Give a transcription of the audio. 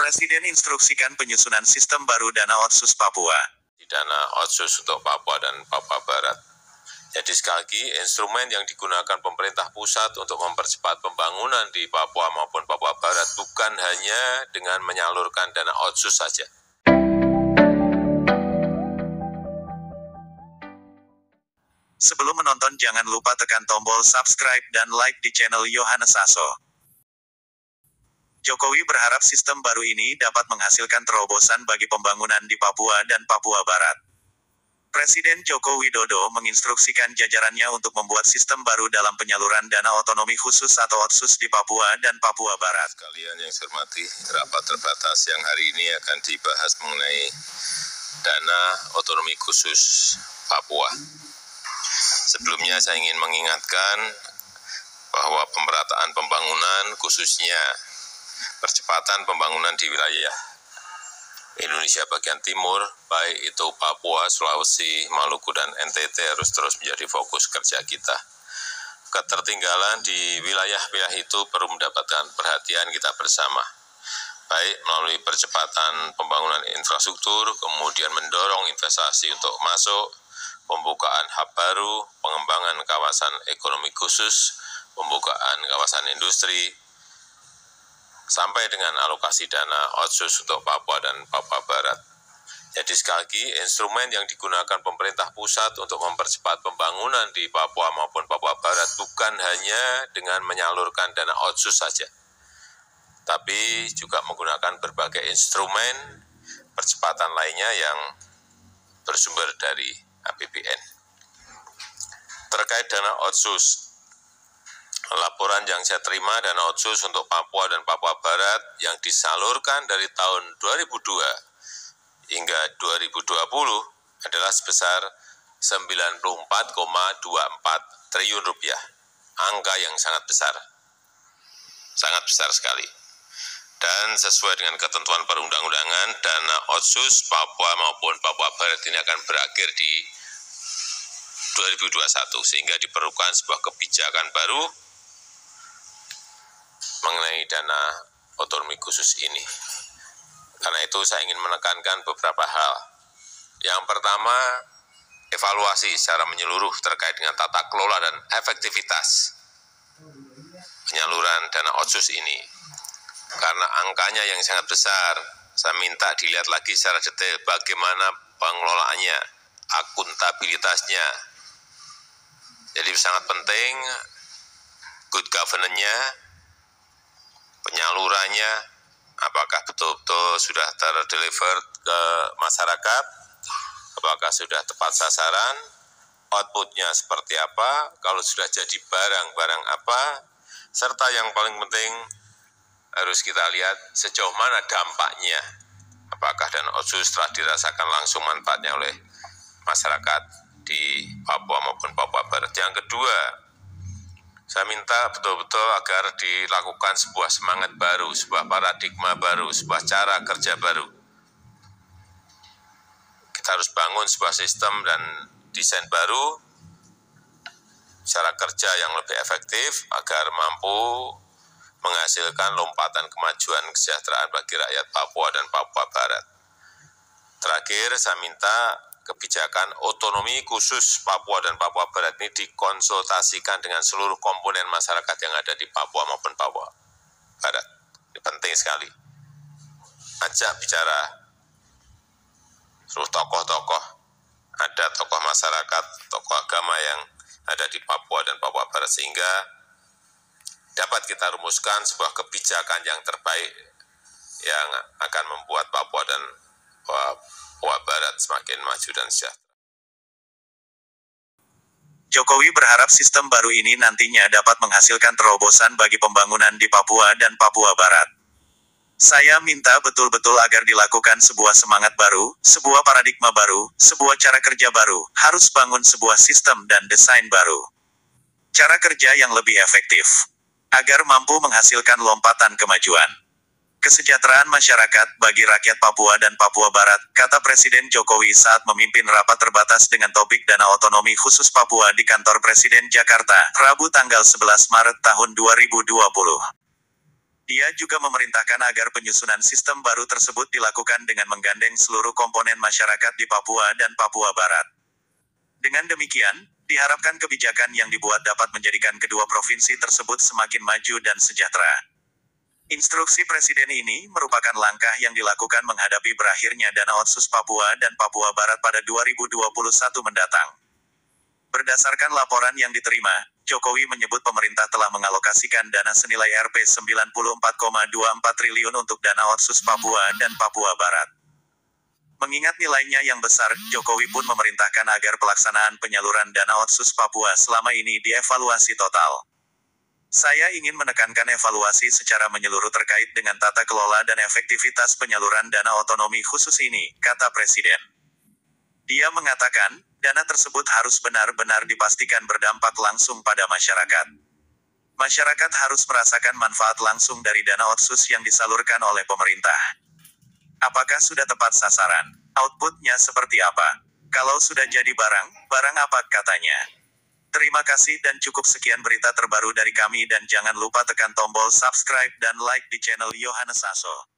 Presiden instruksikan penyusunan sistem baru dana Otsus Papua. Dana Otsus untuk Papua dan Papua Barat. Jadi sekali lagi, instrumen yang digunakan pemerintah pusat untuk mempercepat pembangunan di Papua maupun Papua Barat bukan hanya dengan menyalurkan dana Otsus saja. Sebelum menonton jangan lupa tekan tombol subscribe dan like di channel Yohanes Aso. Jokowi berharap sistem baru ini dapat menghasilkan terobosan bagi pembangunan di Papua dan Papua Barat. Presiden Joko Widodo menginstruksikan jajarannya untuk membuat sistem baru dalam penyaluran dana otonomi khusus atau Otsus di Papua dan Papua Barat. Sekalian yang saya hormati, rapat terbatas yang hari ini akan dibahas mengenai dana otonomi khusus Papua. Sebelumnya saya ingin mengingatkan bahwa pemerataan pembangunan khususnya percepatan pembangunan di wilayah Indonesia bagian timur, baik itu Papua, Sulawesi, Maluku, dan NTT harus terus menjadi fokus kerja kita. Ketertinggalan di wilayah-wilayah itu perlu mendapatkan perhatian kita bersama, baik melalui percepatan pembangunan infrastruktur, kemudian mendorong investasi untuk masuk, pembukaan hub baru, pengembangan kawasan ekonomi khusus, pembukaan kawasan industri, sampai dengan alokasi dana Otsus untuk Papua dan Papua Barat. Jadi sekali lagi, instrumen yang digunakan pemerintah pusat untuk mempercepat pembangunan di Papua maupun Papua Barat bukan hanya dengan menyalurkan dana Otsus saja, tapi juga menggunakan berbagai instrumen percepatan lainnya yang bersumber dari APBN. Terkait dana Otsus, laporan yang saya terima dana Otsus untuk Papua dan Papua Barat yang disalurkan dari tahun 2002 hingga 2020 adalah sebesar 94,24 triliun rupiah. Angka yang sangat besar sekali. Dan sesuai dengan ketentuan perundang-undangan, dana Otsus Papua maupun Papua Barat ini akan berakhir di 2021, sehingga diperlukan sebuah kebijakan baru mengenai dana otonomi khusus ini. Karena itu saya ingin menekankan beberapa hal. Yang pertama, evaluasi secara menyeluruh terkait dengan tata kelola dan efektivitas penyaluran dana Otsus ini. Karena angkanya yang sangat besar, saya minta dilihat lagi secara detail bagaimana pengelolaannya, akuntabilitasnya. Jadi sangat penting good governance-nya, penyalurannya, apakah betul-betul sudah terdeliver ke masyarakat, apakah sudah tepat sasaran, output-nya seperti apa, kalau sudah jadi barang apa, serta yang paling penting harus kita lihat sejauh mana dampaknya, apakah dana Otsus telah dirasakan langsung manfaatnya oleh masyarakat di Papua maupun Papua Barat. Yang kedua, saya minta betul-betul agar dilakukan sebuah semangat baru, sebuah paradigma baru, sebuah cara kerja baru. Kita harus bangun sebuah sistem dan desain baru, cara kerja yang lebih efektif agar mampu menghasilkan lompatan kemajuan kesejahteraan bagi rakyat Papua dan Papua Barat. Terakhir, saya minta kebijakan otonomi khusus Papua dan Papua Barat ini dikonsultasikan dengan seluruh komponen masyarakat yang ada di Papua maupun Papua Barat. Ini penting sekali. Ajak bicara seluruh tokoh-tokoh, ada tokoh masyarakat, tokoh agama yang ada di Papua dan Papua Barat, sehingga dapat kita rumuskan sebuah kebijakan yang terbaik yang akan membuat Papua dan Papua Barat semakin maju dan sejahtera. Jokowi berharap sistem baru ini nantinya dapat menghasilkan terobosan bagi pembangunan di Papua dan Papua Barat. Saya minta betul-betul agar dilakukan sebuah semangat baru, sebuah paradigma baru, sebuah cara kerja baru, harus bangun sebuah sistem dan desain baru. Cara kerja yang lebih efektif, agar mampu menghasilkan lompatan kemajuan. Kesejahteraan masyarakat bagi rakyat Papua dan Papua Barat, kata Presiden Jokowi saat memimpin rapat terbatas dengan topik dana otonomi khusus Papua di kantor Presiden Jakarta, Rabu tanggal 11 Maret tahun 2020. Dia juga memerintahkan agar penyusunan sistem baru tersebut dilakukan dengan menggandeng seluruh komponen masyarakat di Papua dan Papua Barat. Dengan demikian, diharapkan kebijakan yang dibuat dapat menjadikan kedua provinsi tersebut semakin maju dan sejahtera. Instruksi Presiden ini merupakan langkah yang dilakukan menghadapi berakhirnya dana Otsus Papua dan Papua Barat pada 2021 mendatang. Berdasarkan laporan yang diterima, Jokowi menyebut pemerintah telah mengalokasikan dana senilai Rp 94,24 triliun untuk dana Otsus Papua dan Papua Barat. Mengingat nilainya yang besar, Jokowi pun memerintahkan agar pelaksanaan penyaluran dana Otsus Papua selama ini dievaluasi total. Saya ingin menekankan evaluasi secara menyeluruh terkait dengan tata kelola dan efektivitas penyaluran dana otonomi khusus ini, kata Presiden. Dia mengatakan, dana tersebut harus benar-benar dipastikan berdampak langsung pada masyarakat. Masyarakat harus merasakan manfaat langsung dari dana Otsus yang disalurkan oleh pemerintah. Apakah sudah tepat sasaran? Outputnya seperti apa? Kalau sudah jadi barang apa katanya? Terima kasih dan cukup sekian berita terbaru dari kami dan jangan lupa tekan tombol subscribe dan like di channel Yohanes Aso.